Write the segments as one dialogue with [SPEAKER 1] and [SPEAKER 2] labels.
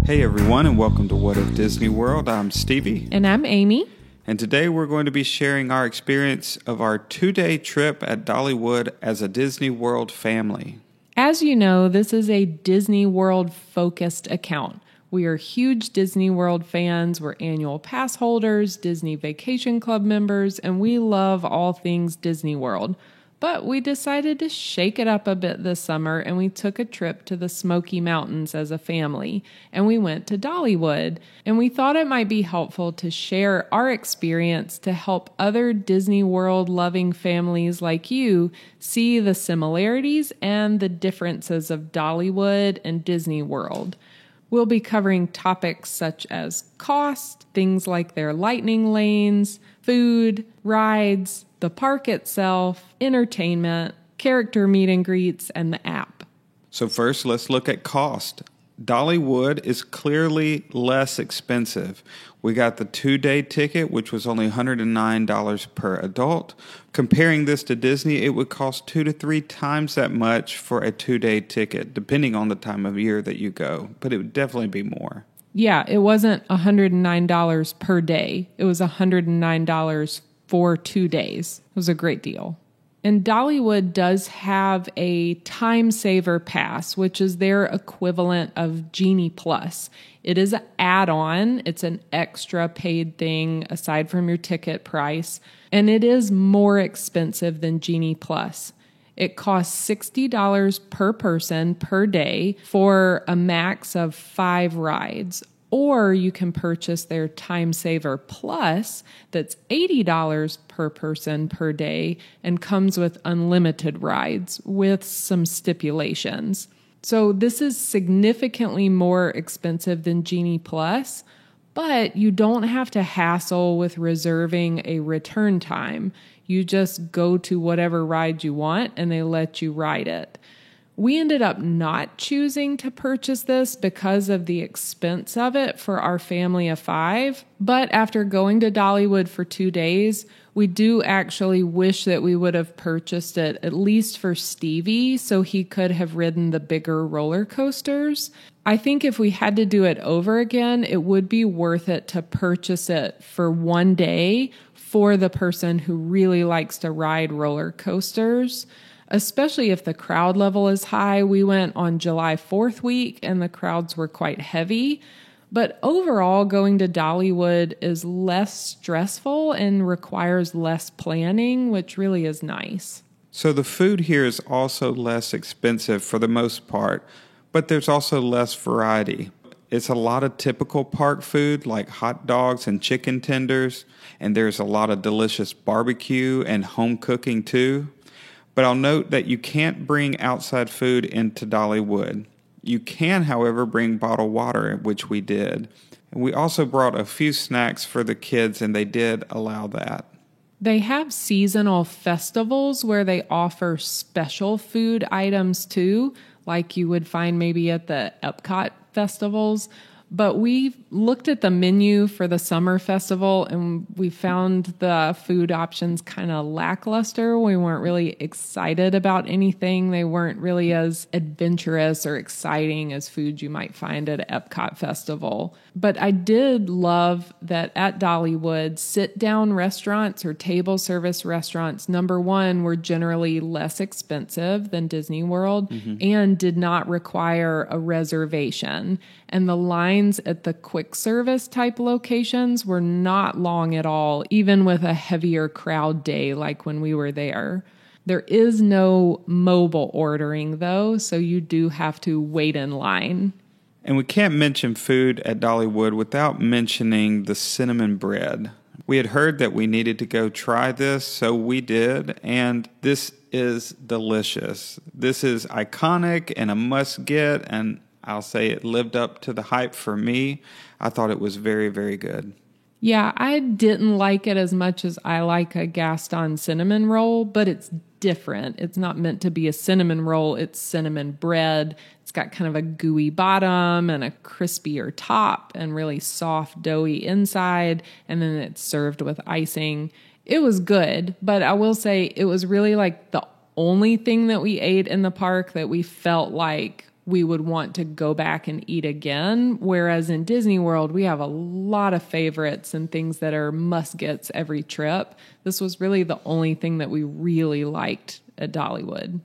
[SPEAKER 1] Hey everyone, and welcome to What If Disney World. I'm Stevie.
[SPEAKER 2] And I'm Amy.
[SPEAKER 1] And today we're going to be sharing our experience of our 2-day trip at Dollywood as a Disney World family.
[SPEAKER 2] As you know, this is a Disney World focused account. We are huge Disney World fans. We're annual pass holders, Disney Vacation Club members, and we love all things Disney World. But we decided to shake it up a bit this summer, and we took a trip to the Smoky Mountains as a family, and we went to Dollywood. And we thought it might be helpful to share our experience to help other Disney World loving families like you see the similarities and the differences of Dollywood and Disney World. We'll be covering topics such as cost, things like their lightning lanes, food, rides, the park itself, entertainment, character meet and greets, and the app.
[SPEAKER 1] So first, let's look at cost. Dollywood is clearly less expensive. We got the 2-day ticket, which was only $109 per adult. Comparing this to Disney, it would cost 2 to 3 times that much for a 2-day ticket, depending on the time of year that you go. But it would definitely be more.
[SPEAKER 2] Yeah, it wasn't $109 per day. It was $109 for 2 days. It was a great deal. And Dollywood does have a Time Saver Pass, which is their equivalent of Genie Plus. It is an add-on. It's an extra paid thing aside from your ticket price. And it is more expensive than Genie Plus. It costs $60 per person per day for a max of 5 rides. Or you can purchase their Time Saver Plus that's $80 per person per day and comes with unlimited rides with some stipulations. So this is significantly more expensive than Genie Plus, but you don't have to hassle with reserving a return time. You just go to whatever ride you want and they let you ride it. We ended up not choosing to purchase this because of the expense of it for our family of 5. But after going to Dollywood for 2 days, we do actually wish that we would have purchased it, at least for Stevie, so he could have ridden the bigger roller coasters. I think if we had to do it over again, it would be worth it to purchase it for 1 day for the person who really likes to ride roller coasters. Especially if the crowd level is high. We went on July 4th week and the crowds were quite heavy. But overall, going to Dollywood is less stressful and requires less planning, which really is nice.
[SPEAKER 1] So the food here is also less expensive for the most part, but there's also less variety. It's a lot of typical park food like hot dogs and chicken tenders, and there's a lot of delicious barbecue and home cooking too. But I'll note that you can't bring outside food into Dollywood. You can, however, bring bottled water, which we did. And we also brought a few snacks for the kids, and they did allow that.
[SPEAKER 2] They have seasonal festivals where they offer special food items too, like you would find maybe at the Epcot festivals. But we looked at the menu for the summer festival and we found the food options kind of lackluster. We weren't really excited about anything. They weren't really as adventurous or exciting as food you might find at Epcot Festival. But I did love that at Dollywood, sit-down restaurants or table service restaurants, number one, were generally less expensive than Disney World and did not require a reservation. And the lines at the quick service type locations were not long at all, even with a heavier crowd day like when we were there. There is no mobile ordering though, so you do have to wait in line.
[SPEAKER 1] And we can't mention food at Dollywood without mentioning the cinnamon bread. We had heard that we needed to go try this, so we did, and this is delicious. This is iconic and a must-get, and I'll say it lived up to the hype for me. I thought it was very, very good.
[SPEAKER 2] Yeah, I didn't like it as much as I like a Gaston cinnamon roll, but it's different. It's not meant to be a cinnamon roll. It's cinnamon bread. It's got kind of a gooey bottom and a crispier top and really soft, doughy inside, and then it's served with icing. It was good, but I will say it was really like the only thing that we ate in the park that we felt like we would want to go back and eat again. Whereas in Disney World, we have a lot of favorites and things that are must-gets every trip. This was really the only thing that we really liked at Dollywood.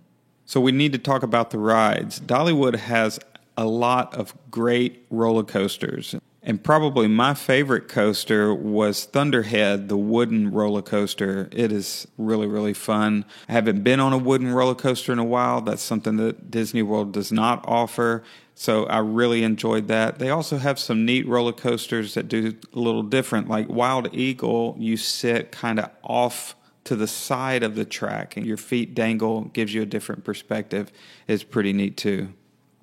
[SPEAKER 1] So we need to talk about the rides. Dollywood has a lot of great roller coasters. And probably my favorite coaster was Thunderhead, the wooden roller coaster. It is really, really fun. I haven't been on a wooden roller coaster in a while. That's something that Disney World does not offer. So I really enjoyed that. They also have some neat roller coasters that do a little different. Like Wild Eagle, you sit kind of off to the side of the track and your feet dangle, gives you a different perspective. It's pretty neat too.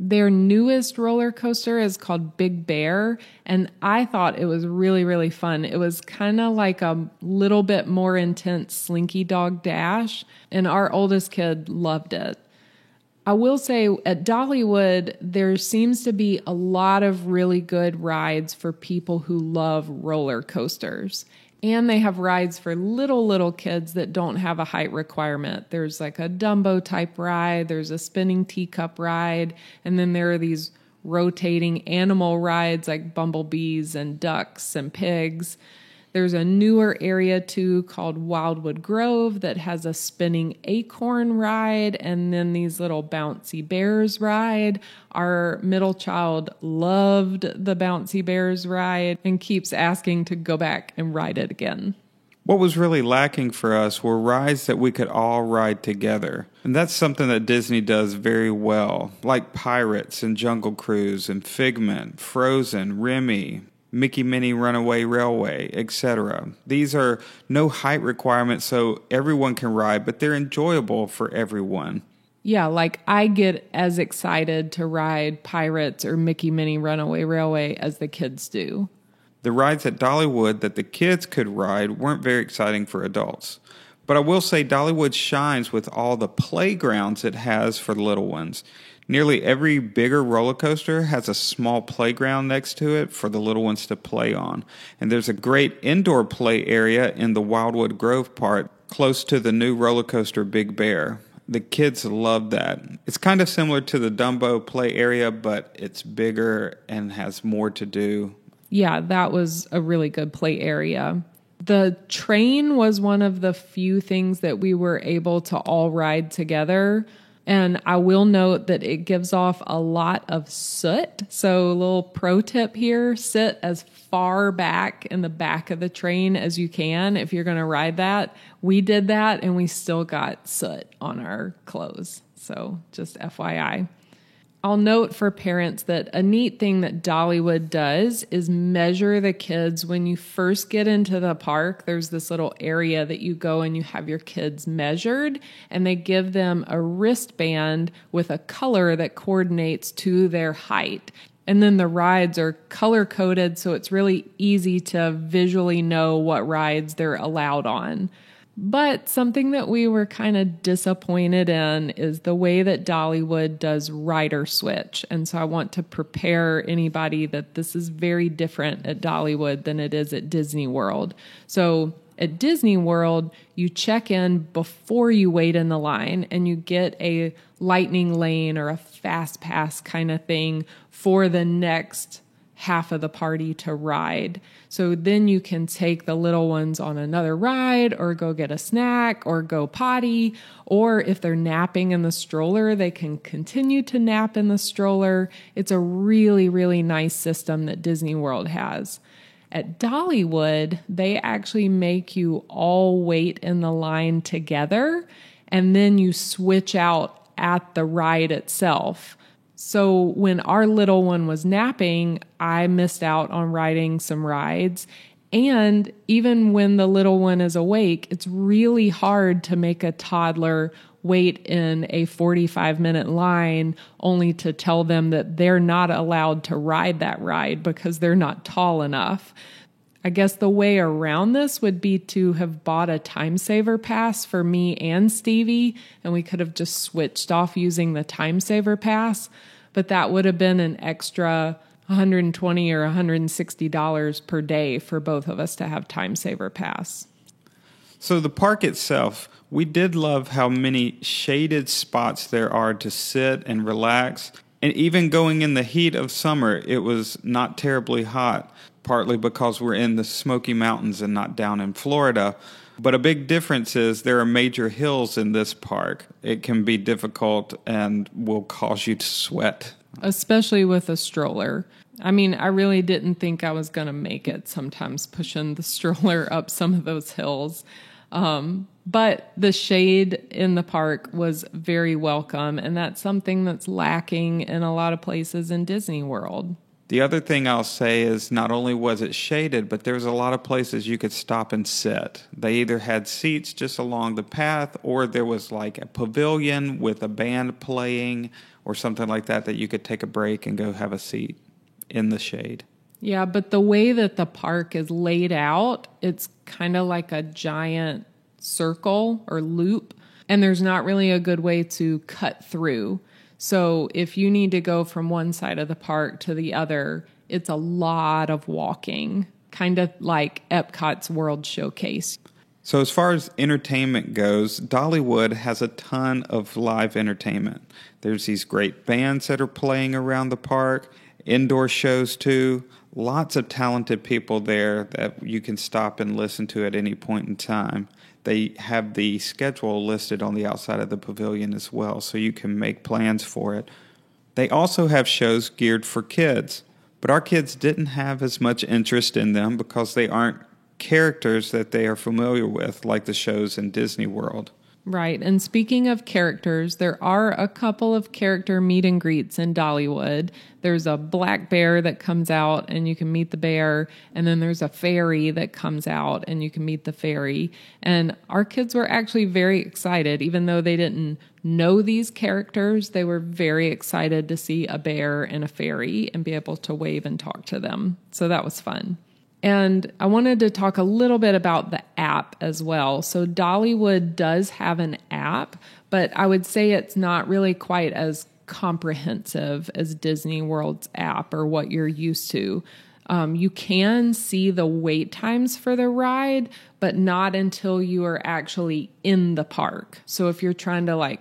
[SPEAKER 2] Their newest roller coaster is called Big Bear, and I thought it was really, really fun. It was kind of like a little bit more intense Slinky Dog Dash, and our oldest kid loved it. I will say at Dollywood, there seems to be a lot of really good rides for people who love roller coasters. And they have rides for little kids that don't have a height requirement. There's like a Dumbo type ride, there's a spinning teacup ride, and then there are these rotating animal rides like bumblebees and ducks and pigs. There's a newer area too called Wildwood Grove that has a spinning acorn ride and then these little bouncy bears ride. Our middle child loved the bouncy bears ride and keeps asking to go back and ride it again.
[SPEAKER 1] What was really lacking for us were rides that we could all ride together. And that's something that Disney does very well, like Pirates and Jungle Cruise and Figment, Frozen, Remy, Mickey Minnie Runaway Railway, etc. These are no height requirements, so everyone can ride, but they're enjoyable for everyone.
[SPEAKER 2] Yeah, like I get as excited to ride Pirates or Mickey Minnie Runaway Railway as the kids do.
[SPEAKER 1] The rides at Dollywood that the kids could ride weren't very exciting for adults. But I will say Dollywood shines with all the playgrounds it has for the little ones. Nearly every bigger roller coaster has a small playground next to it for the little ones to play on. And there's a great indoor play area in the Wildwood Grove part, close to the new roller coaster Big Bear. The kids love that. It's kind of similar to the Dumbo play area, but it's bigger and has more to do.
[SPEAKER 2] Yeah, that was a really good play area. The train was one of the few things that we were able to all ride together. And I will note that it gives off a lot of soot. So a little pro tip here, sit as far back in the back of the train as you can if you're going to ride that. We did that and we still got soot on our clothes. So just FYI. I'll note for parents that a neat thing that Dollywood does is measure the kids. When you first get into the park, there's this little area that you go and you have your kids measured, and they give them a wristband with a color that coordinates to their height. And then the rides are color-coded, so it's really easy to visually know what rides they're allowed on. But something that we were kind of disappointed in is the way that Dollywood does rider switch. And so I want to prepare anybody that this is very different at Dollywood than it is at Disney World. So at Disney World, you check in before you wait in the line and you get a lightning lane or a fast pass kind of thing for the next half of the party to ride. So then you can take the little ones on another ride or go get a snack or go potty. Or if they're napping in the stroller, they can continue to nap in the stroller. It's a really, really nice system that Disney World has. At Dollywood, they actually make you all wait in the line together and then you switch out at the ride itself. So when our little one was napping, I missed out on riding some rides. And even when the little one is awake, it's really hard to make a toddler wait in a 45-minute line only to tell them that they're not allowed to ride that ride because they're not tall enough. I guess the way around this would be to have bought a time saver pass for me and Stevie, and we could have just switched off using the time saver pass, but that would have been an extra $120 or $160 per day for both of us to have time saver pass.
[SPEAKER 1] So the park itself We did love how many shaded spots there are to sit and relax. And even going in the heat of summer, it was not terribly hot, partly because we're in the Smoky Mountains and not down in Florida. But a big difference is there are major hills in this park. It can be difficult and will cause you to sweat.
[SPEAKER 2] Especially with a stroller. I mean, I really didn't think I was going to make it sometimes pushing the stroller up some of those hills. But the shade in the park was very welcome, and that's something that's lacking in a lot of places in Disney World.
[SPEAKER 1] The other thing I'll say is not only was it shaded, but there was a lot of places you could stop and sit. They either had seats just along the path, or there was like a pavilion with a band playing or something like that you could take a break and go have a seat in the shade.
[SPEAKER 2] Yeah, but the way that the park is laid out, it's kind of like a giant circle or loop, and there's not really a good way to cut through. So if you need to go from one side of the park to the other, it's a lot of walking, kind of like Epcot's World Showcase.
[SPEAKER 1] So as far as entertainment goes, Dollywood has a ton of live entertainment. There's these great bands that are playing around the park, indoor shows too, lots of talented people there that you can stop and listen to at any point in time. They have the schedule listed on the outside of the pavilion as well, so you can make plans for it. They also have shows geared for kids, but our kids didn't have as much interest in them because they aren't characters that they are familiar with, like the shows in Disney World.
[SPEAKER 2] Right. And speaking of characters, there are a couple of character meet and greets in Dollywood. There's a black bear that comes out and you can meet the bear. And then there's a fairy that comes out and you can meet the fairy. And our kids were actually very excited. Even though they didn't know these characters, they were very excited to see a bear and a fairy and be able to wave and talk to them. So that was fun. And I wanted to talk a little bit about the app as well. So Dollywood does have an app, but I would say it's not really quite as comprehensive as Disney World's app or what you're used to. You can see the wait times for the ride, but not until you are actually in the park. So if you're trying to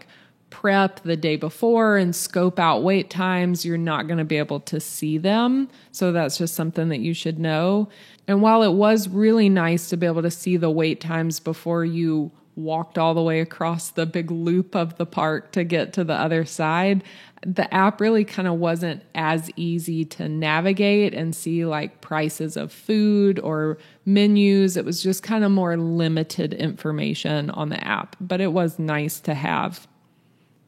[SPEAKER 2] prep the day before and scope out wait times, you're not going to be able to see them. So that's just something that you should know. And while it was really nice to be able to see the wait times before you walked all the way across the big loop of the park to get to the other side, the app really kind of wasn't as easy to navigate and see prices of food or menus. It was just kind of more limited information on the app, but it was nice to have.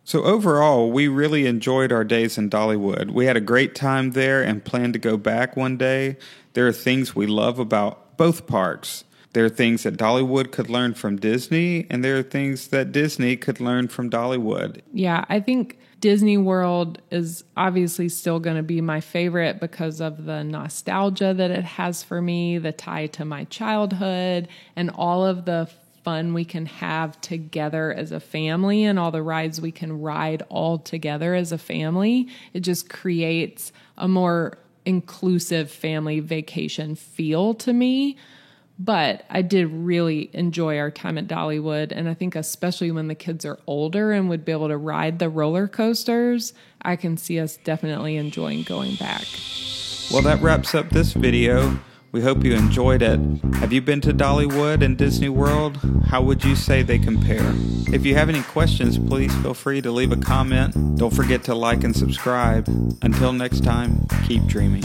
[SPEAKER 1] So overall, we really enjoyed our days in Dollywood. We had a great time there and plan to go back one day. There are things we love about both parks. There are things that Dollywood could learn from Disney, and there are things that Disney could learn from Dollywood.
[SPEAKER 2] Yeah, I think Disney World is obviously still going to be my favorite because of the nostalgia that it has for me, the tie to my childhood, and all of the fun we can have together as a family and all the rides we can ride all together as a family. It just creates a more inclusive family vacation feel to me. But I did really enjoy our time at Dollywood, and I think especially when the kids are older and would be able to ride the roller coasters, I can see us definitely enjoying going back.
[SPEAKER 1] Well, that wraps up this video. We hope you enjoyed it. Have you been to Dollywood and Disney World? How would you say they compare? If you have any questions, please feel free to leave a comment. Don't forget to like and subscribe. Until next time, keep dreaming.